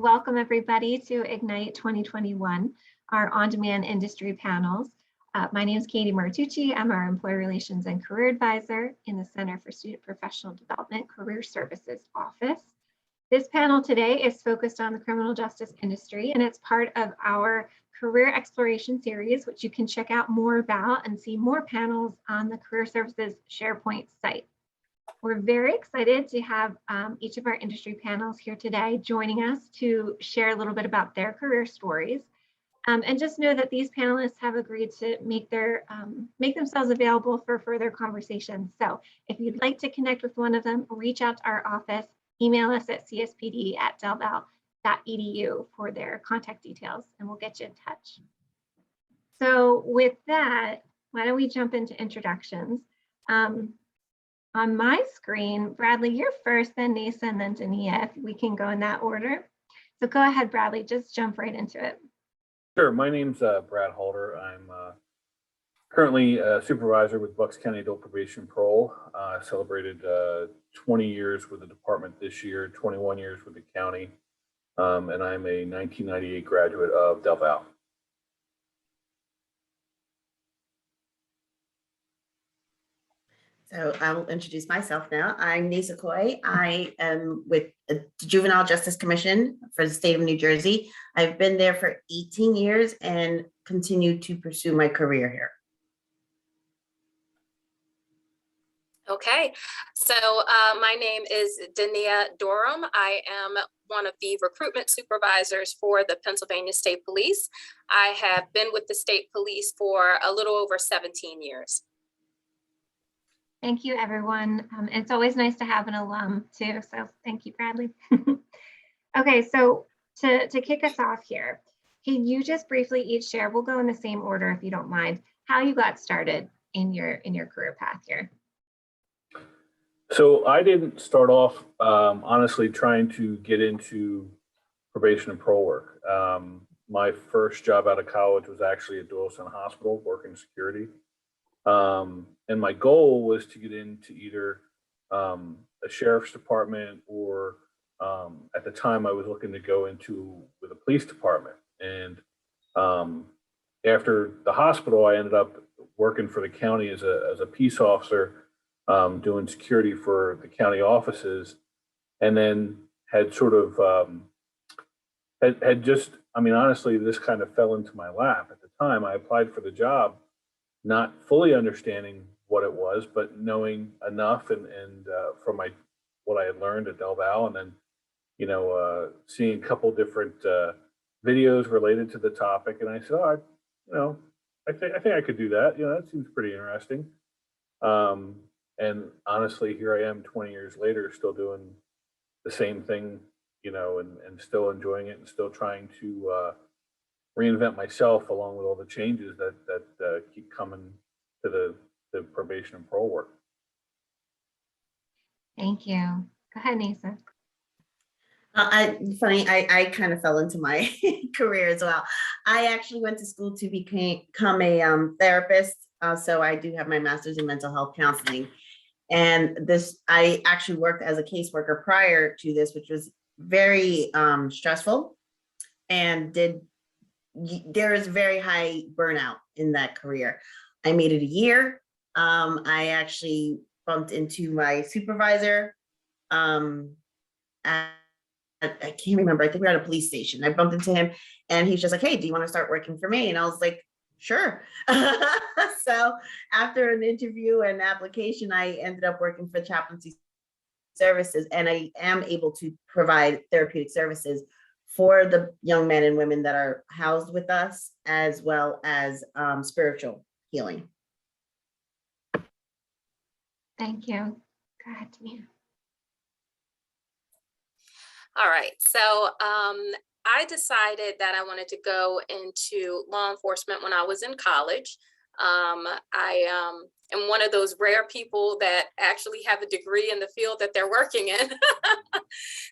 welcome everybody to Ignite 2021, our on-demand industry panels. My name is Katie Martucci. I'm our Employee Relations and Career Advisor in the Center for Student Professional Development Career Services Office. This panel today is focused on the criminal justice industry, and it's part of our Career Exploration Series, which you can check out more about and see more panels on the Career Services SharePoint site. We're very excited to have each of our industry panels here today joining us to share a little bit about their career stories. And just know that these panelists have agreed to make themselves available for further conversations. So if you'd like to connect with one of them, reach out to our office, email us at cspd@delval.edu for their contact details, and we'll get you in touch. So with that, why don't we jump into introductions? On my screen, Bradley, you're first, then Neysa, and then Danea, if we can go in that order. So go ahead, Bradley, just jump right into it. Sure, my name's Brad Halter. I'm currently a supervisor with Bucks County Adult Probation Parole. I celebrated 20 years with the department this year, 21 years with the county, and I'm a 1998 graduate of DelVal. So I will introduce myself now. I'm Neysa. I am with the Juvenile Justice Commission for the state of New Jersey. I've been there for 18 years and continue to pursue my career here. Okay, so my name is Danea Durham. I am one of the recruitment supervisors for the Pennsylvania State Police. I have been with the state police for a little over 17 years. Thank you, everyone. It's always nice to have an alum too, so thank you, Bradley. Okay, so to kick us off here, can you just briefly each share, we'll go in the same order if you don't mind, how you got started in your career path here? So I didn't start off, honestly, trying to get into probation and parole work. My first job out of college was actually at Durham Hospital, working security. And my goal was to get into either a sheriff's department or at the time I was looking to go into with a police department. And after the hospital, I ended up working for the county as a peace officer, doing security for the county offices, and then had sort of had just, I mean, honestly, this kind of fell into my lap at the time. I applied for the job, not fully understanding what it was, but knowing enough and from what I had learned at DelVal, and then seeing a couple different videos related to the topic, and I said, oh, I think I could do that. That seems pretty interesting. And honestly, here I am 20 years later, still doing the same thing, and still enjoying it and still trying to reinvent myself along with all the changes that keep coming to the probation and parole work. Thank you. Go ahead, Neysa. I kind of fell into my career as well. I actually went to school to become a therapist. So I do have my master's in mental health counseling. And I actually worked as a caseworker prior to this, which was very stressful, and there is very high burnout in that career. I made it a year. I actually bumped into my supervisor. I can't remember. I think we were at a police station. I bumped into him and he's just like, hey, do you want to start working for me? And I was like, sure. So after an interview and application, I ended up working for Chaplaincy services, and I am able to provide therapeutic services for the young men and women that are housed with us, as well as spiritual healing. Thank you. Go ahead, Danea. All right, so I decided that I wanted to go into law enforcement when I was in college. I am one of those rare people that actually have a degree in the field that they're working in.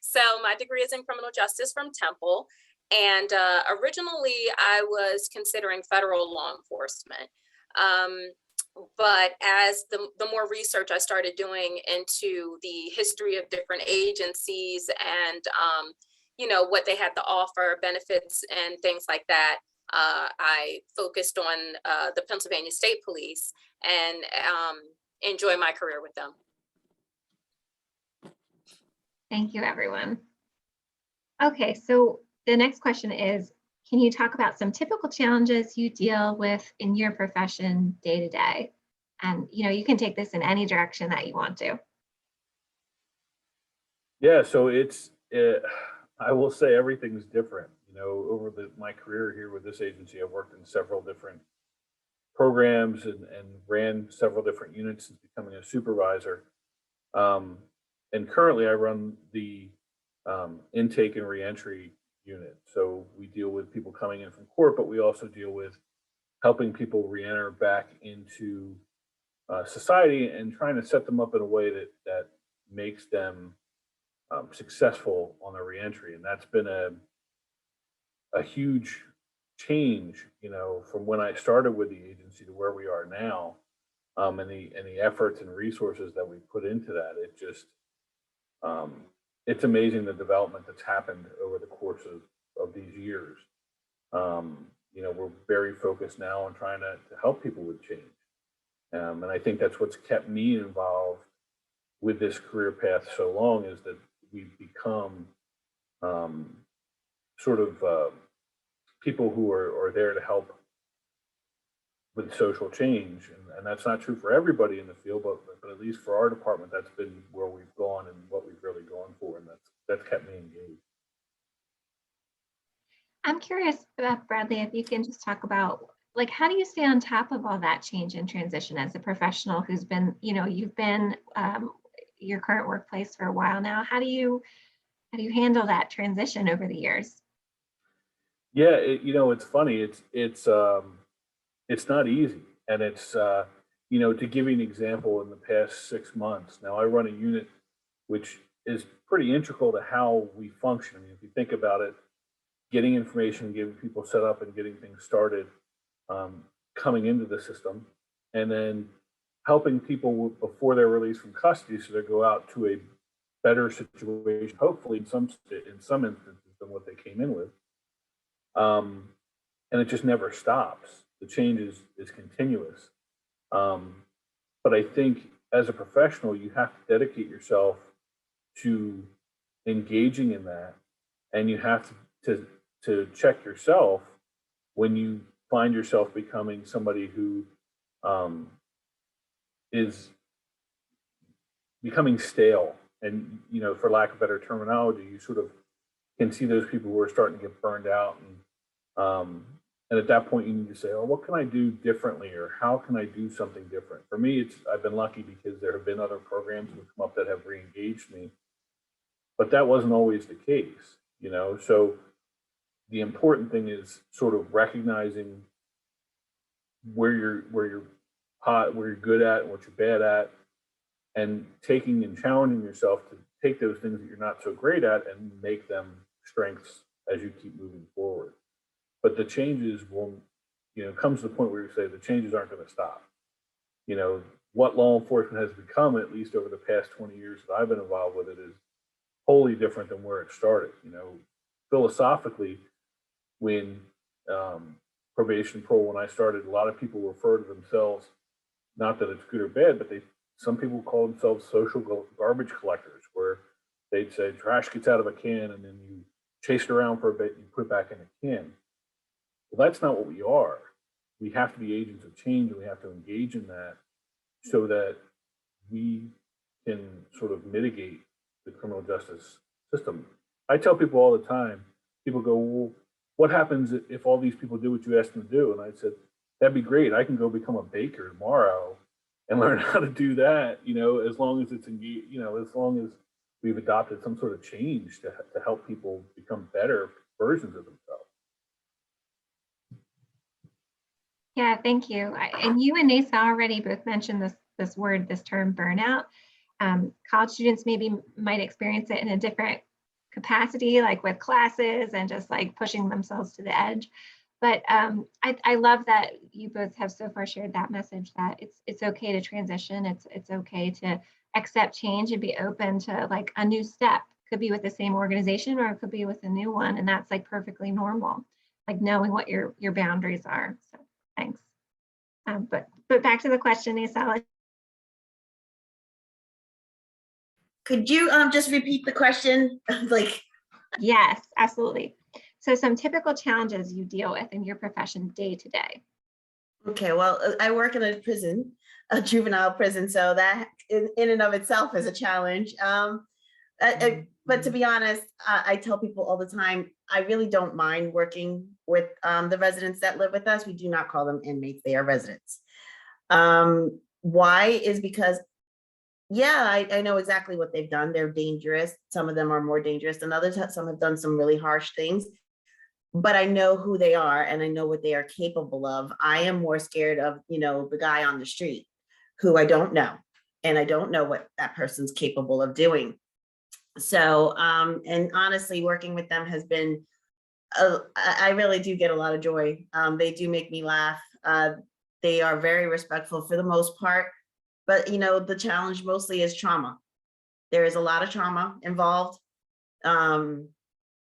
So my degree is in criminal justice from Temple. And originally I was considering federal law enforcement. But as the more research I started doing into the history of different agencies and you know, what they had to offer, benefits and things like that. I focused on the Pennsylvania State Police and enjoy my career with them. Thank you, everyone. Okay, so the next question is, can you talk about some typical challenges you deal with in your profession day to day? And, you know, you can take this in any direction that you want to. Yeah, so I will say everything's different. You know, over my career here with this agency, I've worked in several different programs and ran several different units since becoming a supervisor. And currently I run the intake and reentry unit. So we deal with people coming in from court, but we also deal with helping people reenter back into society and trying to set them up in a way that makes them successful on their reentry. And that's been a huge change, you know, from when I started with the agency to where we are now, and the efforts and resources that we put into that. It just it's amazing the development that's happened over the course of these years. You know, we're very focused now on trying to help people with change. And I think that's what's kept me involved with this career path so long, is that we've become sort of people who are there to help with social change. And that's not true for everybody in the field, but at least for our department, that's been where we've gone and what we've really gone for. And that's kept me engaged. I'm curious about, Bradley, if you can just talk about, like, how do you stay on top of all that change and transition as a professional who's been, you know, you've been your current workplace for a while now. How do you handle that transition over the years? Yeah, you know, it's funny. It's not easy, and it's you know, to give you an example, in the past 6 months, now I run a unit which is pretty integral to how we function. I mean, if you think about it, getting information, getting people set up, and getting things started, coming into the system, and then helping people before they're released from custody, so they go out to a better situation, hopefully in some instances than what they came in with. And it just never stops. The change is continuous. But I think as a professional, you have to dedicate yourself to engaging in that, and you have to check yourself when you find yourself becoming somebody who is becoming stale. And, you know, for lack of better terminology, you sort of can see those people who are starting to get burned out. And at that point, you need to say, oh, what can I do differently, or how can I do something different? For me, I've been lucky because there have been other programs that have come up that have re-engaged me, but that wasn't always the case, you know? So the important thing is sort of recognizing where you're good at and what you're bad at, and taking and challenging yourself to take those things that you're not so great at and make them strengths as you keep moving forward. But the changes will, you know, comes to the point where you say the changes aren't going to stop. You know, what law enforcement has become, at least over the past 20 years that I've been involved with it, is wholly different than where it started. You know, philosophically, when probation, parole, when I started, a lot of people refer to themselves, not that it's good or bad, but some people call themselves social garbage collectors, where they'd say trash gets out of a can and then you chase it around for a bit and you put it back in a can. Well, that's not what we are. We have to be agents of change, and we have to engage in that so that we can sort of mitigate the criminal justice system. I tell people all the time, people go, well, what happens if all these people do what you asked them to do? And I said, that'd be great. I can go become a baker tomorrow and learn how to do that, you know, as long as it's engaged, you know, as long as we've adopted some sort of change to help people become better versions of themselves. Yeah, thank you. And you and Neysa already both mentioned this term burnout. College students might experience it in a different capacity, like with classes and just like pushing themselves to the edge. But I love that you both have so far shared that message, that it's okay to transition. It's okay to accept change and be open to like a new step could be with the same organization or it could be with a new one. And that's like perfectly normal, like knowing what your boundaries are. So thanks. But back to the question, Neysa. Could you just repeat the question? Like, Yes, absolutely. So some typical challenges you deal with in your profession day to day. okay, well, I work in a prison, a juvenile prison, so that in and of itself is a challenge. But to be honest, I tell people all the time, I really don't mind working with the residents that live with us. We do not call them inmates, they are residents. Why is because, yeah, I know exactly what they've done. They're dangerous. Some of them are more dangerous than others. Some have done some really harsh things, but I know who they are and I know what they are capable of. I am more scared of, the guy on the street who I don't know, and I don't know what that person's capable of doing. So, and honestly, working with them has been, I really do get a lot of joy. They do make me laugh. They are very respectful for the most part, but the challenge mostly is trauma. There is a lot of trauma involved. And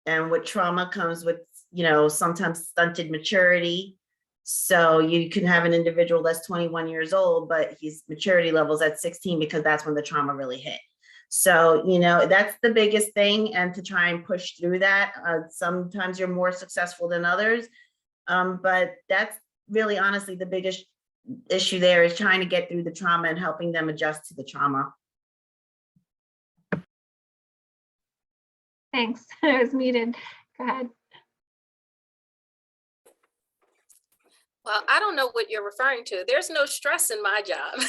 with trauma comes with, sometimes stunted maturity. So you can have an individual that's 21 years old, but his maturity level's at 16 because that's when the trauma really hit. So, that's the biggest thing. And to try and push through that, sometimes you're more successful than others. But that's really honestly the biggest issue there, is trying to get through the trauma and helping them adjust to the trauma. Thanks. I was muted. Go ahead. Well, I don't know what you're referring to. There's no stress in my job.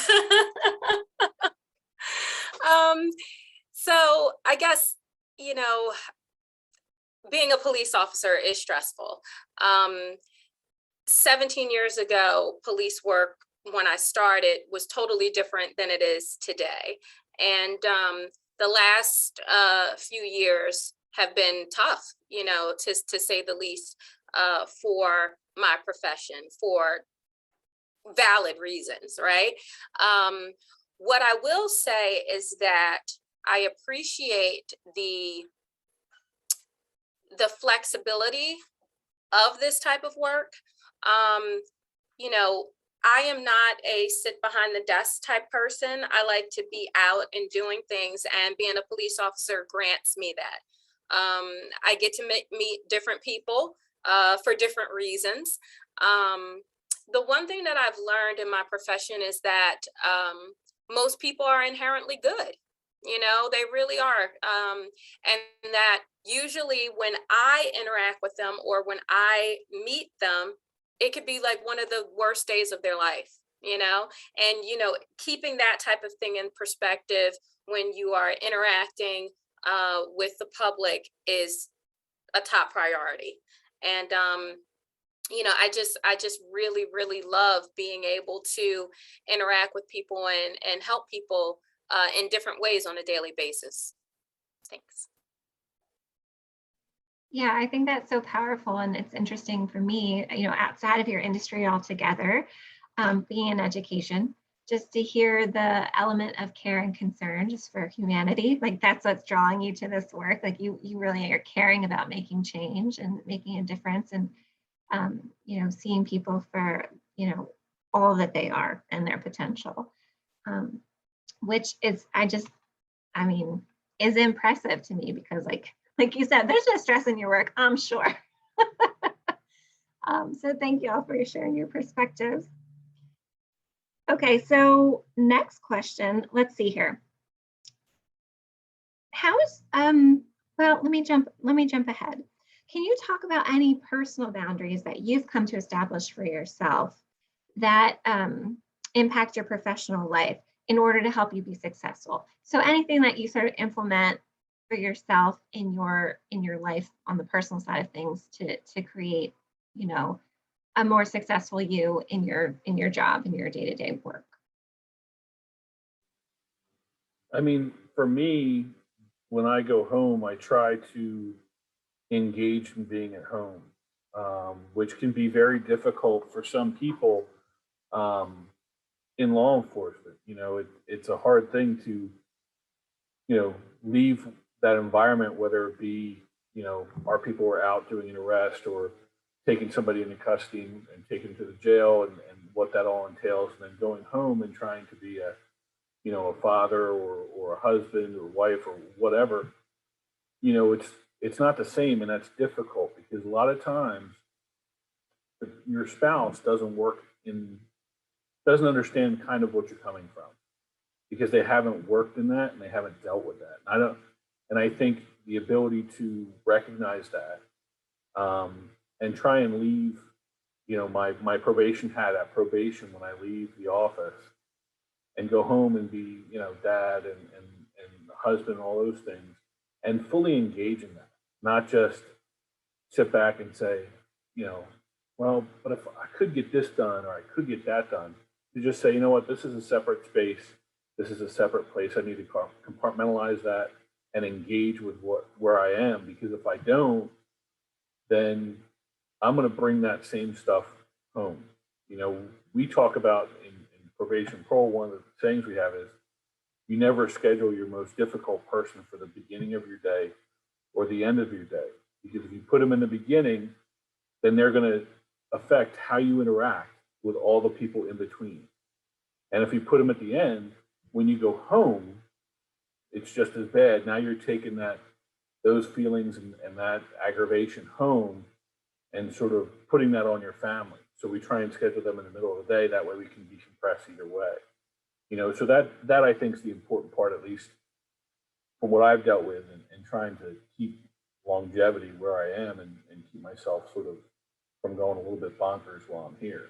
So I guess, being a police officer is stressful. 17 years ago, police work when I started was totally different than it is today. And the last few years have been tough, to say the least, for my profession, for valid reasons, right? What I will say is that I appreciate the flexibility of this type of work. I am not a sit behind the desk type person. I like to be out and doing things, and being a police officer grants me that. I get to meet different people for different reasons. The one thing that I've learned in my profession is that most people are inherently good. They really are. And that usually when I interact with them or when I meet them, it could be like one of the worst days of their life, and, keeping that type of thing in perspective when you are interacting with the public is a top priority. And, I just really, really love being able to interact with people and help people in different ways on a daily basis. Thanks. Yeah, I think that's so powerful. And it's interesting for me, outside of your industry altogether, being in education, just to hear the element of care and concern just for humanity, like that's what's drawing you to this work. Like you really are caring about making change and making a difference, and seeing people for, all that they are and their potential, which is, is impressive to me, because like you said, there's no stress in your work, I'm sure. So thank you all for sharing your perspectives. Okay, so next question, let's see here. How is, well, let me jump ahead. Can you talk about any personal boundaries that you've come to establish for yourself that impact your professional life in order to help you be successful? So anything that you sort of implement for yourself in your life on the personal side of things to create, a more successful you in your job, in your day-to-day work. For me, when I go home, I try to engage in being at home, which can be very difficult for some people in law enforcement. It's a hard thing to, leave that environment, whether it be, our people were out doing an arrest or taking somebody into custody and taking them to the jail, and what that all entails, and then going home and trying to be a father or a husband or wife or whatever. It's not the same, and that's difficult because a lot of times your spouse doesn't understand kind of what you're coming from, because they haven't worked in that and they haven't dealt with that. And I think the ability to recognize that, and try and leave, my probation hat at probation when I leave the office, and go home and be, dad and husband, all those things, and fully engage in that, not just sit back and say, well, but if I could get this done or I could get that done, to just say, what, this is a separate space. This is a separate place. I need to compartmentalize that and engage with where I am, because if I don't, then I'm going to bring that same stuff home. We talk about in probation parole, one of the things we have is you never schedule your most difficult person for the beginning of your day or the end of your day, because if you put them in the beginning, then they're going to affect how you interact with all the people in between. And if you put them at the end, when you go home, it's just as bad. Now you're taking those feelings and that aggravation home and sort of putting that on your family. So we try and schedule them in the middle of the day. That way we can decompress either way. So that I think is the important part, at least from what I've dealt with, and trying to keep longevity where I am and keep myself sort of from going a little bit bonkers while I'm here.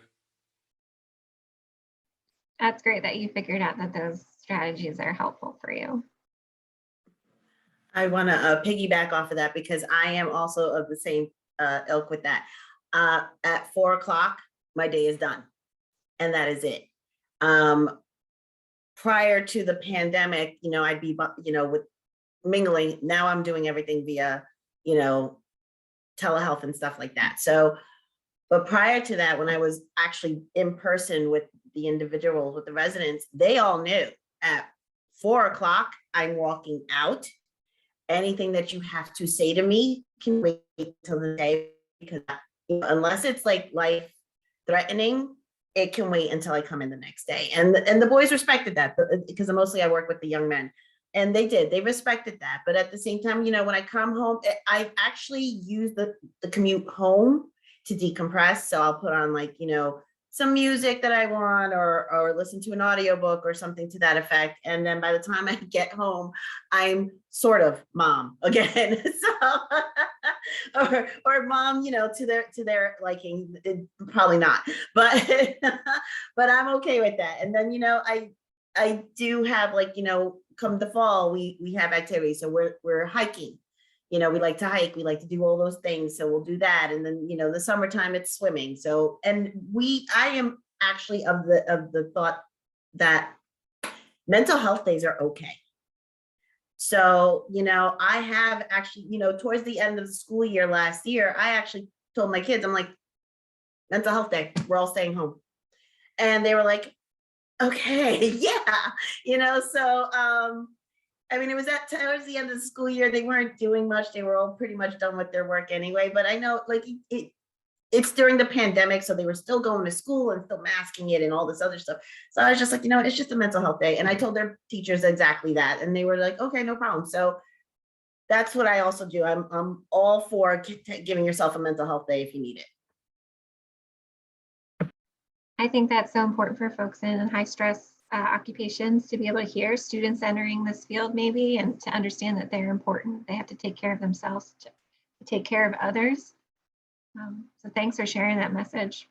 That's great that you figured out that those strategies are helpful for you. I want to piggyback off of that, because I am also of the same ilk with that. At 4 o'clock, my day is done, and that is it. Prior to the pandemic, I'd be, with mingling. Now I'm doing everything via, telehealth and stuff like that. So, but prior to that, when I was actually in person with the individuals, with the residents, they all knew at 4 o'clock, I'm walking out. Anything that you have to say to me can wait till the day, because unless it's like life threatening, it can wait until I come in the next day. And the boys respected that, because mostly I work with the young men, and they respected that. But at the same time, when I come home, I actually use the commute home to decompress. So I'll put on some music that I want, or listen to an audiobook or something to that effect. And then by the time I get home, I'm sort of mom again. So, or mom, to their liking, probably not, but, but I'm okay with that. And then, I do have come the fall, we have activities. So we're hiking. We like to hike, we like to do all those things. So we'll do that. And then, the summertime, it's swimming. So, and I am actually of the thought that mental health days are okay. So, I have actually, towards the end of the school year last year, I actually told my kids, I'm like, mental health day, we're all staying home. And they were like, okay, yeah, so, I mean, it was towards the end of the school year. They weren't doing much. They were all pretty much done with their work anyway. But I know, it's during the pandemic, so they were still going to school and still masking it and all this other stuff. So I was just like, it's just a mental health day. And I told their teachers exactly that, and they were like, okay, no problem. So that's what I also do. I'm all for giving yourself a mental health day if you need it. I think that's so important for folks in high stress occupations to be able to hear students entering this field, maybe, and to understand that they're important. They have to take care of themselves to take care of others. So thanks for sharing that message.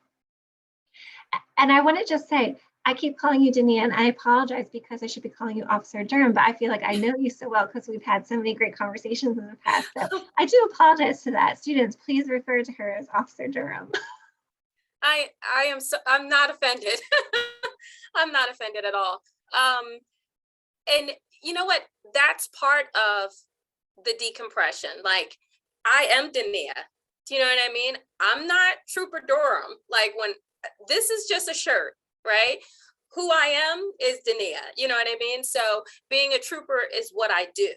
And I want to just say, I keep calling you Danea, and I apologize because I should be calling you Officer Durham, but I feel like I know you so well because we've had so many great conversations in the past. So I do apologize to that. Students, please refer to her as Officer Durham. I'm not offended. I'm not offended at all. And you know what? That's part of the decompression. Like, I am Danea. Do you know what I mean? I'm not Trooper Durham. Like, when this is just a shirt, right? Who I am is Danea. You know what I mean? So being a trooper is what I do.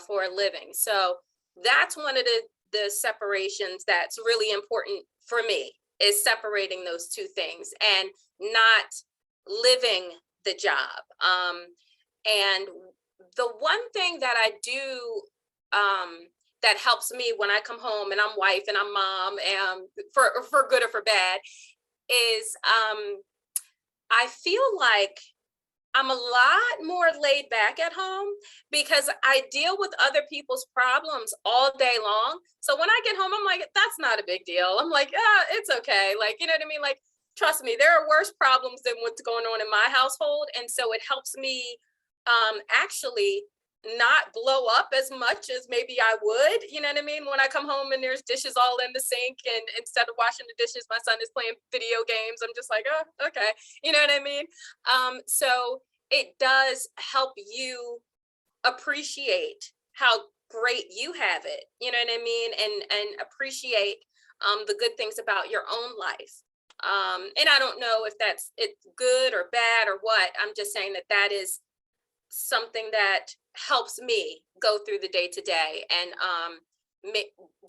for a living. So that's one of the separations that's really important for me, is separating those two things and not living the job. And the one thing that I do that helps me when I come home and I'm wife and I'm mom, and for good or for bad, is I feel like I'm a lot more laid back at home because I deal with other people's problems all day long. So when I get home, I'm like, that's not a big deal. I'm like, it's okay. Like, you know what I mean? Like, trust me, there are worse problems than what's going on in my household. And so it helps me actually not blow up as much as maybe I would, you know what I mean? When I come home and there's dishes all in the sink, and instead of washing the dishes, my son is playing video games. I'm just like, oh, okay. You know what I mean? So it does help you appreciate how great you have it, you know what I mean? And appreciate the good things about your own life. And I don't know if it's good or bad or what. I'm just saying that is something that helps me go through the day to day and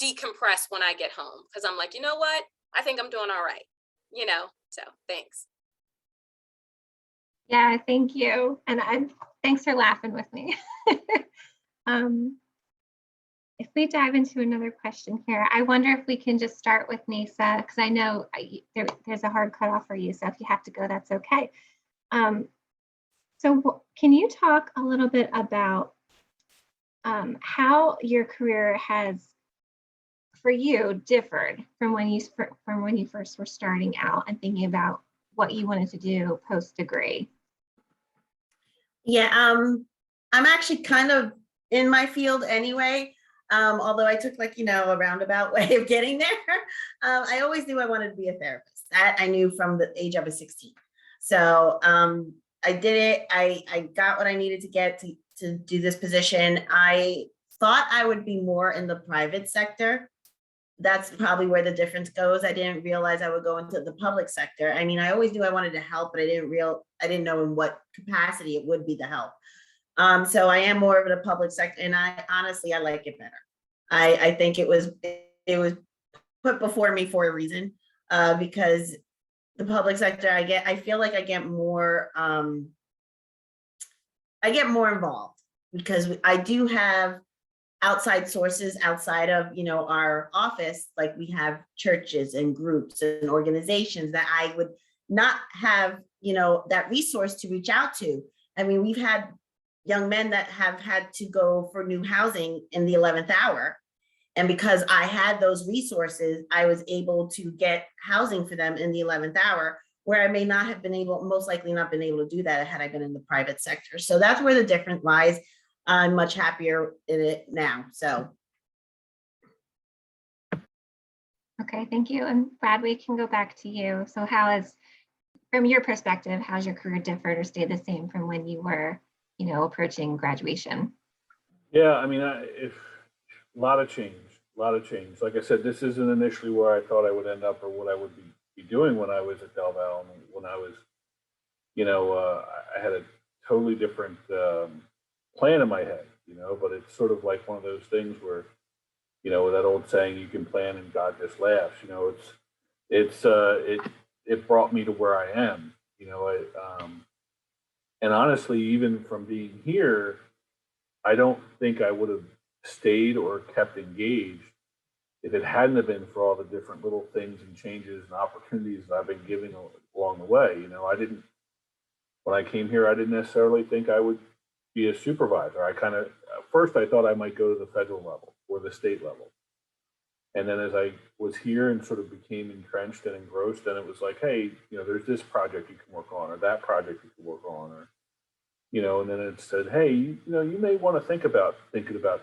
decompress when I get home, because I'm like, you know what, I think I'm doing all right, you know. So thanks. Yeah, thank you. And thanks for laughing with me. If we dive into another question here, I wonder if we can just start with Neysa, because I know there's a hard cutoff for you. So if you have to go, that's okay. So can you talk a little bit about how your career has, for you, differed from when you first were starting out and thinking about what you wanted to do post-degree? Yeah, I'm actually kind of in my field anyway. Although I took a roundabout way of getting there. I always knew I wanted to be a therapist. That I knew from the age I was 16. So I did it. I got what I needed to get to do this position. I thought I would be more in the private sector. That's probably where the difference goes. I didn't realize I would go into the public sector. I mean, I always knew I wanted to help, but I didn't know in what capacity it would be the help. So I am more of the public sector, and I honestly like it better. I think it was put before me for a reason, because the public sector, I feel like I get more involved, because I do have outside sources outside of our office. Like, we have churches and groups and organizations that I would not have that resource to reach out to. I mean, we've had young men that have had to go for new housing in the 11th hour. And because I had those resources, I was able to get housing for them in the 11th hour, where I may not have been most likely not been able to do that had I been in the private sector. So that's where the difference lies. I'm much happier in it now, so. Okay, thank you. And Brad, we can go back to you. So from your perspective, how's your career differed or stayed the same from when you were approaching graduation? Yeah, I mean, a lot of change. Like I said, this isn't initially where I thought I would end up or what I would be doing when I was at DelVal. When I was, I had a totally different plan in my head, but it's sort of like one of those things where, that old saying, you can plan and God just laughs. It brought me to where I am, and honestly, even from being here, I don't think I would have stayed or kept engaged if it hadn't have been for all the different little things and changes and opportunities that I've been given along the way. When I came here, I didn't necessarily think I would be a supervisor. At first I thought I might go to the federal level or the state level. And then as I was here and sort of became entrenched and engrossed, then it was like, hey, there's this project you can work on, or that project you can work on, or, and then it said, hey, you may want to think about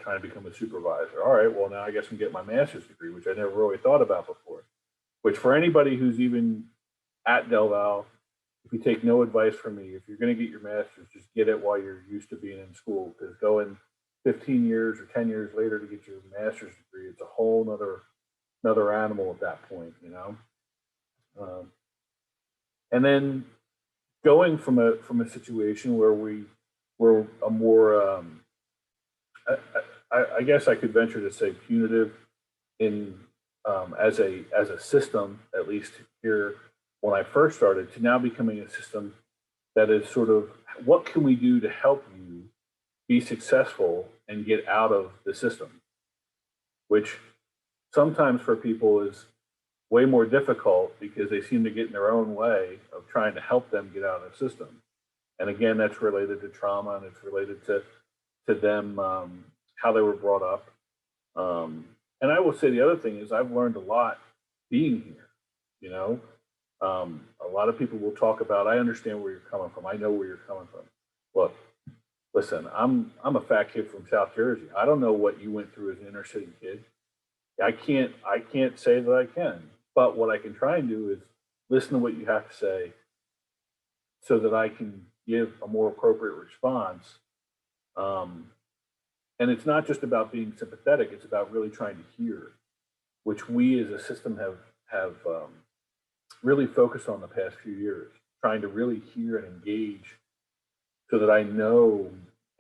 trying to become a supervisor. All right, well, now I guess I'm getting my master's degree, which I never really thought about before, which for anybody who's even at DelVal, if you take no advice from me, if you're going to get your master's, just get it while you're used to being in school, because going 15 years or 10 years later to get your master's degree, it's a whole another animal at that point, and then going from a situation where we were a more I guess I could venture to say punitive in as a system, at least here when I first started, to now becoming a system that is sort of, what can we do to help you be successful and get out of the system, which sometimes for people is way more difficult because they seem to get in their own way of trying to help them get out of the system. And again, that's related to trauma, and it's related to them, how they were brought up. And I will say the other thing is I've learned a lot being here. You know, a lot of people will talk about, I understand where you're coming from. I know where you're coming from. Look, listen, I'm a fat kid from South Jersey. I don't know what you went through as an inner city kid. I can't say that I can, but what I can try and do is listen to what you have to say so that I can give a more appropriate response. And it's not just about being sympathetic, it's about really trying to hear, which we as a system have really focused on the past few years, trying to really hear and engage so that I know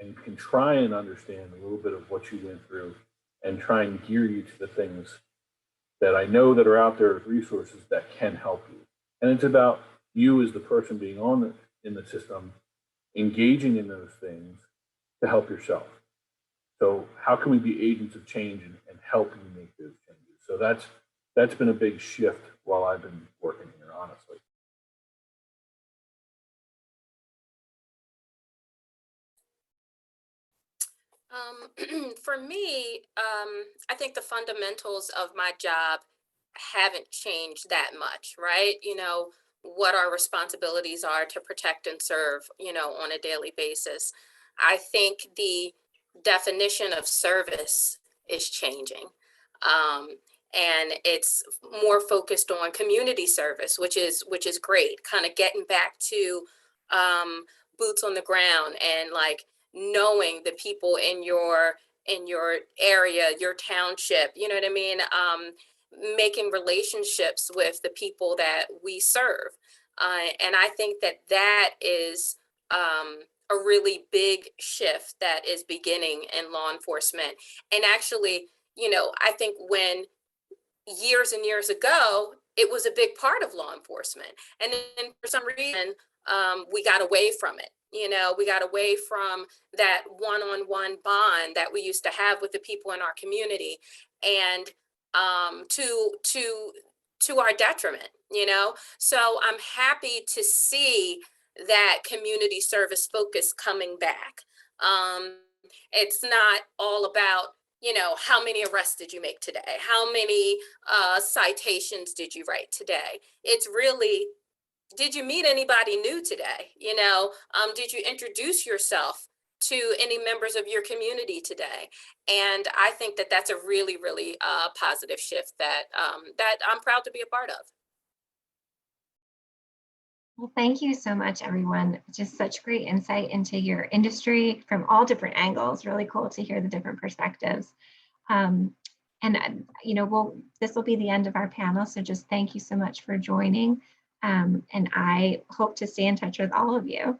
and can try and understand a little bit of what you went through and try and gear you to the things that I know that are out there as resources that can help you. And it's about you as the person being in the system, engaging in those things to help yourself. So how can we be agents of change and help you make those changes? So that's been a big shift while I've been working here, honestly. For me, I think the fundamentals of my job haven't changed that much, right? You know, what our responsibilities are to protect and serve, you know, on a daily basis. I think the definition of service is changing. And it's more focused on community service, which is great, kind of getting back to boots on the ground and like knowing the people in your area, your township, you know what I mean? Making relationships with the people that we serve. And I think that is a really big shift that is beginning in law enforcement. And actually, you know, I think when years and years ago, it was a big part of law enforcement. And then for some reason, we got away from it. You know, we got away from that one-on-one bond that we used to have with the people in our community, and to our detriment, you know? So I'm happy to see that community service focus coming back. It's not all about, you know, how many arrests did you make today? How many citations did you write today? It's really, did you meet anybody new today? You know, did you introduce yourself to any members of your community today? And I think that that's a really, really positive shift that that I'm proud to be a part of. Well, thank you so much, everyone. Just such great insight into your industry from all different angles. Really cool to hear the different perspectives. And you know, this will be the end of our panel. So just thank you so much for joining. And I hope to stay in touch with all of you.